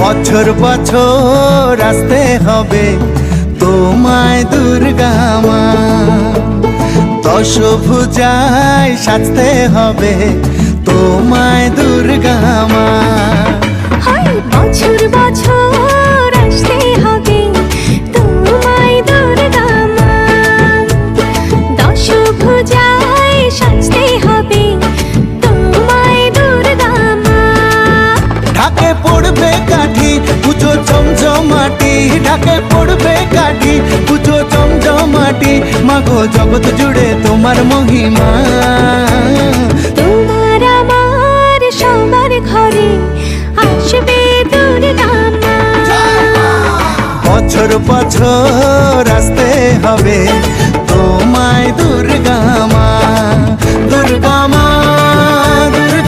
বছর বছর আসতে হবে তোমায় দুর্গা মা, দশভুজায় সাজতে হবে তোমায় দুর্গা মা। বছর বছর আসতে হবে তোমায় দুর্গা মা, দশভুজায় সাজতে হবে তোমায় দুর্গা মা। ঢাকে পড়বে কাঠি পুজো জমজমাটি, ঢাকে পড়বে কাঠি পুজো জমজমাটি, মাগো জগৎ জুড়ে তোমার মহিমা। তোমার আমার সবার ঘরে আসবে দুর্গা মা। বছর বছর